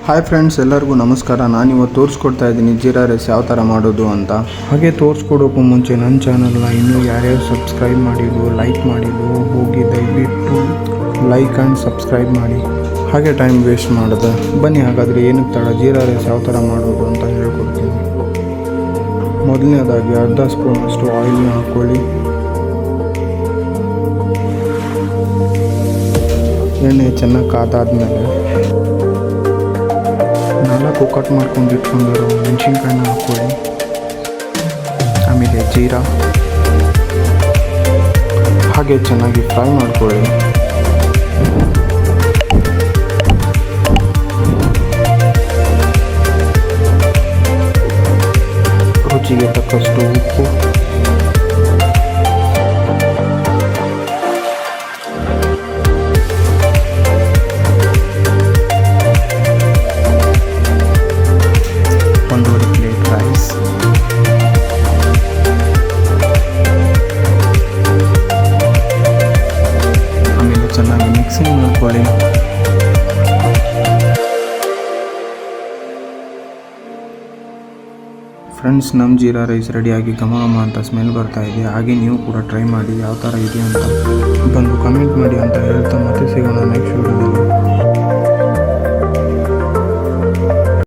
Hi friends, ಎಲ್ಲರಿಗೂ ನಮಸ್ಕಾರ. ನಾನಿವತ್ತು ತೋರಿಸ್ಕೊಡ್ತಾ ಇದ್ದೀನಿ ಜೀರಾ ರೈಸ್ ಯಾವ ಥರ ಮಾಡೋದು ಅಂತ. ಹಾಗೆ ತೋರಿಸ್ಕೊಡೋಕ್ಕೂ ಮುಂಚೆ ನನ್ನ ಚಾನಲ್ನ ಇನ್ನೂ ಯಾರ್ಯಾರು ಸಬ್ಸ್ಕ್ರೈಬ್ ಮಾಡಿದ್ರು, ಲೈಕ್ ಮಾಡಿದ್ರು, ಹೋಗಿ ದಯವಿಟ್ಟು ಲೈಕ್ ಆ್ಯಂಡ್ ಸಬ್ಸ್ಕ್ರೈಬ್ ಮಾಡಿ. ಹಾಗೆ ಟೈಮ್ ವೇಸ್ಟ್ ಮಾಡೋದು ಬನ್ನಿ. ಹಾಗಾದರೆ ಏನಕ್ಕೆ ತಡ, ಜೀರಾ ರೈಸ್ ಯಾವ ಥರ ಮಾಡೋದು ಅಂತ ಹೇಳ್ಕೊಡ್ತೀನಿ. ಮೊದಲನೇದಾಗಿ ಅರ್ಧ ಸ್ಪೂನಷ್ಟು ಆಯಿಲ್ನ ಹಾಕ್ಕೊಳ್ಳಿ. ಎಣ್ಣೆ ಚೆನ್ನಾಗಿ ಕಾದಾದ್ಮೇಲೆ 4 ಕಟ್ ಮಾಡ್ಕೊಂಡು ಇಟ್ಕೊಂಡಿರೋ ಮೆಣಸಿನ್ಕಾಯಿನ ಹಾಕ್ಕೊಳ್ಳಿ. ಆಮೇಲೆ ಜೀರಾ ಹಾಗೆ ಚೆನ್ನಾಗಿ ಫ್ರೈ ಮಾಡ್ಕೊಳ್ಳಿ. ರುಚಿಗೆ ತಕ್ಕಷ್ಟು ಉಪ್ಪು, ಚೆನ್ನಾಗಿ ಮಿಕ್ಸಿಂಗ್ ಮಾಡ್ಕೊಳ್ಳಿ. ಫ್ರೆಂಡ್ಸ್, ನಮ್ಮ ಜೀರಾ ರೈಸ್ ರೆಡಿಯಾಗಿ ಘಮ ಘಮ ಅಂತ ಸ್ಮೆಲ್ ಬರ್ತಾ ಇದೆ. ಹಾಗೆ ನೀವು ಕೂಡ ಟ್ರೈ ಮಾಡಿ ಯಾವ ಥರ ಇದೆ ಅಂತ ಬಂದು ಕಮೆಂಟ್ ಮಾಡಿ ಅಂತ ಹೇಳ್ತಾ ಮತ್ತೆ ಸಿಗೋಣ ನೆಕ್ಸ್ಟ್ ವಿಡಿಯೋದಲ್ಲಿ.